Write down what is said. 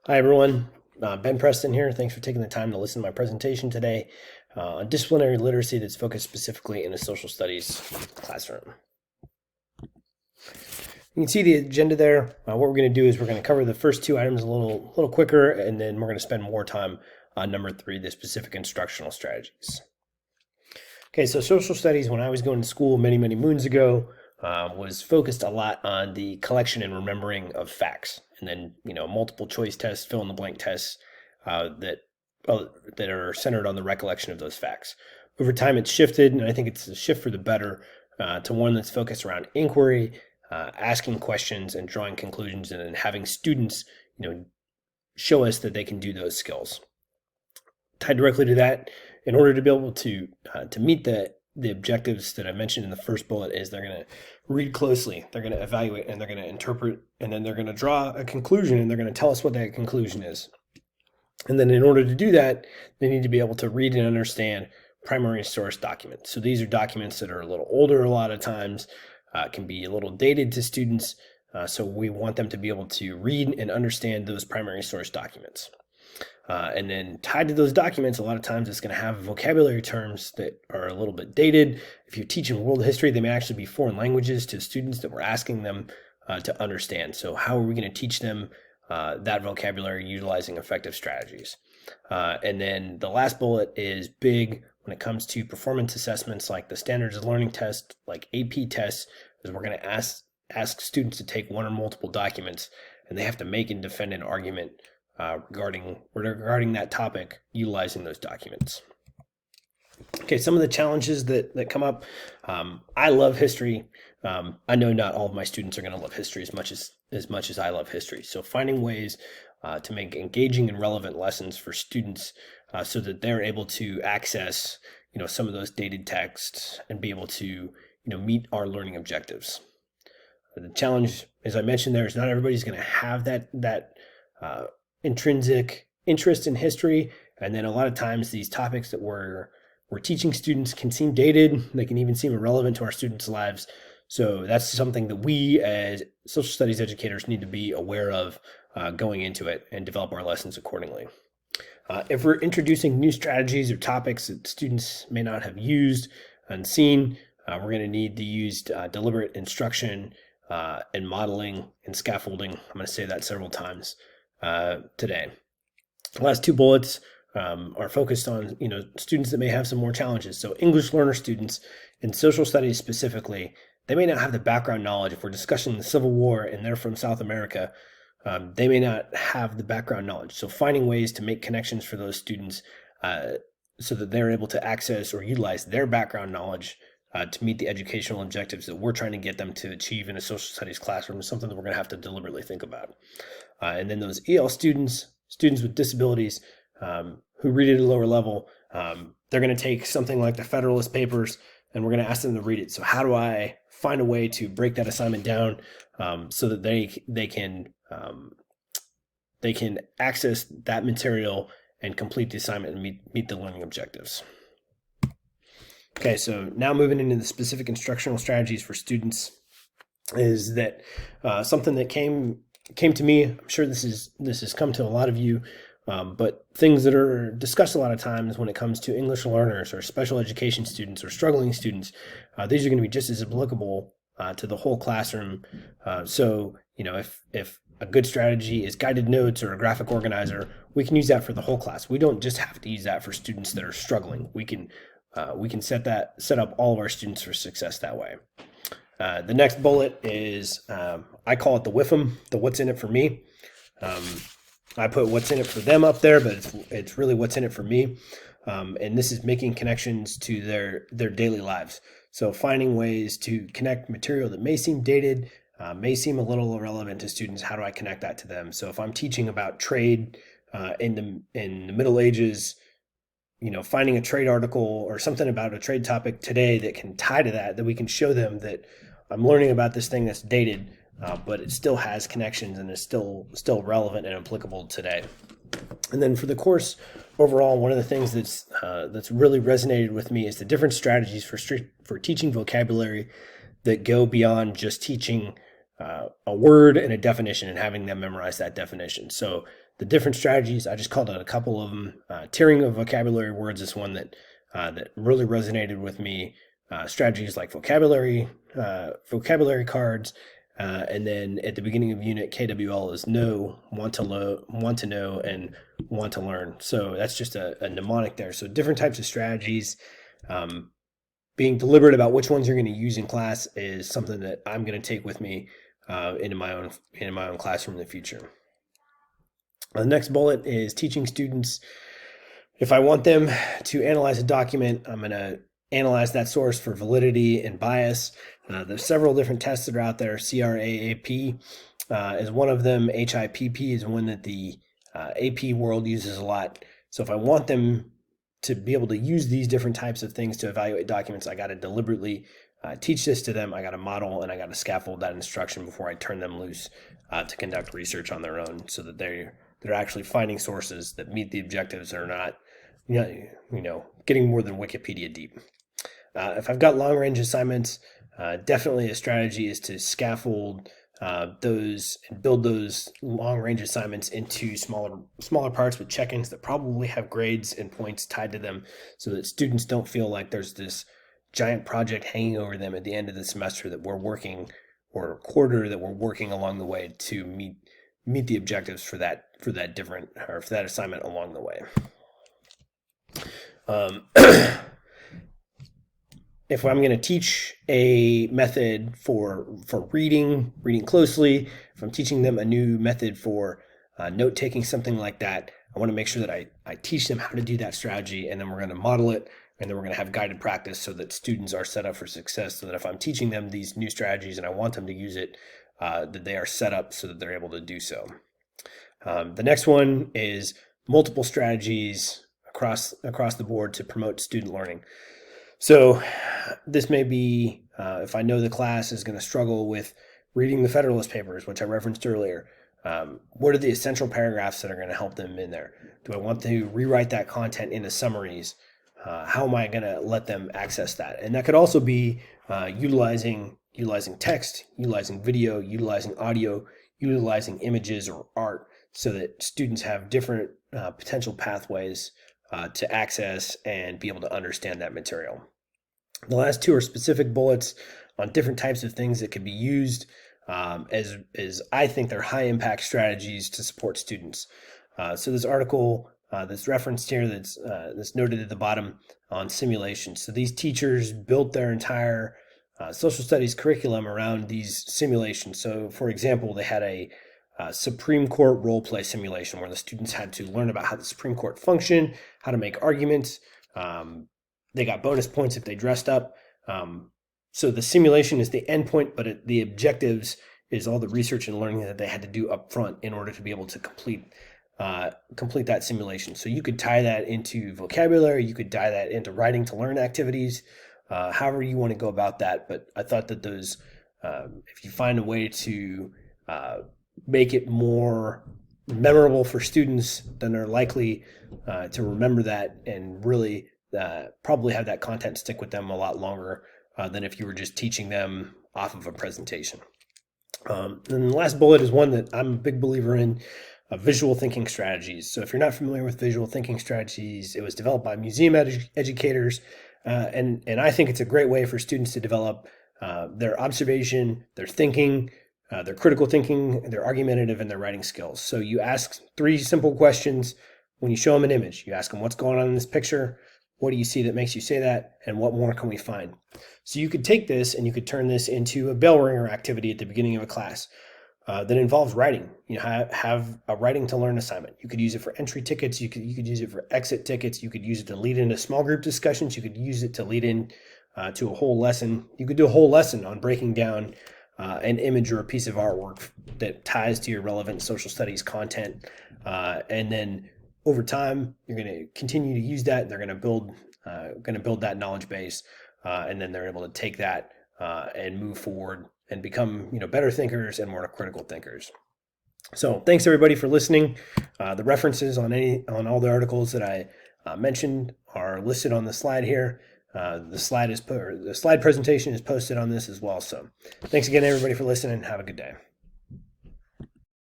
Hi, everyone. Ben Preston here. Thanks for taking the time to listen to my presentation today on disciplinary literacy that's focused specifically in a social studies classroom. You can see the agenda there. What we're going to do is we're going to cover the first two items a little quicker, and then we're going to spend more time on number three, the specific instructional strategies. Okay, so social studies, when I was going to school many moons ago, was focused a lot on the collection and remembering of facts, and then multiple choice tests, fill in the blank tests that are centered on the recollection of those facts. Over time, it's shifted, and I think it's a shift for the better to one that's focused around inquiry, asking questions, and drawing conclusions, and then having students, show us that they can do those skills. Tied directly to that, in order to be able to meet the objectives that I mentioned in the first bullet, is they're going to read closely, they're going to evaluate, and they're going to interpret, and then they're going to draw a conclusion, and they're going to tell us what that conclusion is. And then in order to do that, they need to be able to read and understand primary source documents. So these are documents that are a little older a lot of times, can be a little dated to students. So we want them to be able to read and understand those primary source documents. And then tied to those documents, a lot of times it's going to have vocabulary terms that are a little bit dated. If you're teaching world history, they may actually be foreign languages to students that we're asking them to understand. So how are we going to teach them that vocabulary utilizing effective strategies? And then the last bullet is big when it comes to performance assessments like the standards of learning test, like AP tests, is we're going to ask students to take one or multiple documents, and they have to make and defend an argument regarding that topic utilizing those documents. Okay, some of the challenges that come up. I love history. I know not all of my students are going to love history as much as I love history. So finding ways to make engaging and relevant lessons for students so that they're able to access some of those dated texts and be able to meet our learning objectives. The challenge, as I mentioned, there is not everybody's going to have that intrinsic interest in history, and then a lot of times these topics that we're teaching students can seem dated. They can even seem irrelevant to our students' lives. So that's something that we as social studies educators need to be aware of going into it and develop our lessons accordingly. If we're introducing new strategies or topics that students may not have used and seen, we're going to need to use deliberate instruction and modeling and scaffolding. I'm going to say that several times today. The last two bullets are focused on students that may have some more challenges. So English learner students in social studies specifically, they may not have the background knowledge. If we're discussing the Civil War and they're from South America, they may not have the background knowledge. So finding ways to make connections for those students so that they're able to access or utilize their background knowledge to meet the educational objectives that we're trying to get them to achieve in a social studies classroom is something that we're going to have to deliberately think about. And then those EL students with disabilities who read at a lower level, they're going to take something like the Federalist Papers, and we're going to ask them to read it. So how do I find a way to break that assignment down so that they can access that material and complete the assignment and meet the learning objectives? Okay, so now moving into the specific instructional strategies for students is that something that came to me. I'm sure this has come to a lot of you, but things that are discussed a lot of times when it comes to English learners or special education students or struggling students, these are going to be just as applicable to the whole classroom. So if a good strategy is guided notes or a graphic organizer, we can use that for the whole class. We don't just have to use that for students that are struggling. We can set up all of our students for success that way. The next bullet is, I call it the WIFM, the what's in it for me. I put what's in it for them up there, but it's really what's in it for me. And this is making connections to their daily lives. So finding ways to connect material that may seem dated, may seem a little irrelevant to students. How do I connect that to them? So if I'm teaching about trade in the Middle Ages, finding a trade article or something about a trade topic today that can tie to that we can show them that I'm learning about this thing that's dated, but it still has connections and is still relevant and applicable today. And then for the course overall, one of the things that's really resonated with me is the different strategies for teaching vocabulary that go beyond just teaching a word and a definition and having them memorize that definition. So the different strategies, I just called out a couple of them. Tiering of vocabulary words is one that really resonated with me. Strategies like vocabulary cards, and then at the beginning of unit, KWL is know, want to know, and want to learn. So that's just a mnemonic there. So different types of strategies. Being deliberate about which ones you're going to use in class is something that I'm going to take with me into my own classroom in the future. The next bullet is teaching students. If I want them to analyze a document, I'm going to analyze that source for validity and bias. There's several different tests that are out there. CRAAP is one of them. HIPP is one that the AP world uses a lot. So if I want them to be able to use these different types of things to evaluate documents, I got to deliberately teach this to them. I got to model and I got to scaffold that instruction before I turn them loose to conduct research on their own, so that they're actually finding sources that meet the objectives and are not, getting more than Wikipedia deep. If I've got long-range assignments, definitely a strategy is to scaffold those and build those long-range assignments into smaller parts with check-ins that probably have grades and points tied to them, so that students don't feel like there's this giant project hanging over them at the end of the semester that we're working, or quarter that we're working along the way to meet the objectives for that assignment along the way. If I'm going to teach a method for reading closely, if I'm teaching them a new method for note-taking, something like that, I want to make sure that I teach them how to do that strategy, and then we're going to model it, and then we're going to have guided practice so that students are set up for success, so that if I'm teaching them these new strategies and I want them to use it, that they are set up so that they're able to do so. The next one is multiple strategies across the board to promote student learning. So this may be, if I know the class is going to struggle with reading the Federalist Papers, which I referenced earlier, what are the essential paragraphs that are going to help them in there? Do I want to rewrite that content into summaries? How am I going to let them access that? And that could also be utilizing text, utilizing video, utilizing audio, utilizing images or art, so that students have different potential pathways to access and be able to understand that material. The last two are specific bullets on different types of things that could be used as I think they're high impact strategies to support students. So this article that's referenced here, that's noted at the bottom on simulation. So these teachers built their entire social studies curriculum around these simulations. So for example, they had a Supreme Court role play simulation where the students had to learn about how the Supreme Court functioned, how to make arguments. They got bonus points if they dressed up. So the simulation is the endpoint, but the objectives is all the research and learning that they had to do up front in order to be able to complete that simulation. So you could tie that into vocabulary, you could tie that into writing to learn activities, however you want to go about that. But I thought that those, if you find a way to make it more memorable for students, then they're likely to remember that and really probably have that content stick with them a lot longer than if you were just teaching them off of a presentation. And the last bullet is one that I'm a big believer in, visual thinking strategies. So if you're not familiar with visual thinking strategies, it was developed by museum educators, and I think it's a great way for students to develop their observation, their thinking, their critical thinking, their argumentative, and their writing skills. So you ask 3 simple questions when you show them an image. You ask them, what's going on in this picture? What do you see that makes you say that? And what more can we find? So you could take this and you could turn this into a bell ringer activity at the beginning of a class that involves writing. You know, have a writing to learn assignment. You could use it for entry tickets. You could use it for exit tickets. You could use it to lead into small group discussions. You could use it to lead in to a whole lesson. You could do a whole lesson on breaking down an image or a piece of artwork that ties to your relevant social studies content. And then over time, you're going to continue to use that. They're going to build that knowledge base, and then they're able to take that and move forward and become, better thinkers and more critical thinkers. So thanks everybody for listening. The references on all the articles that I mentioned are listed on the slide here. The slide presentation is posted on this as well. So thanks again, everybody, for listening. Have a good day.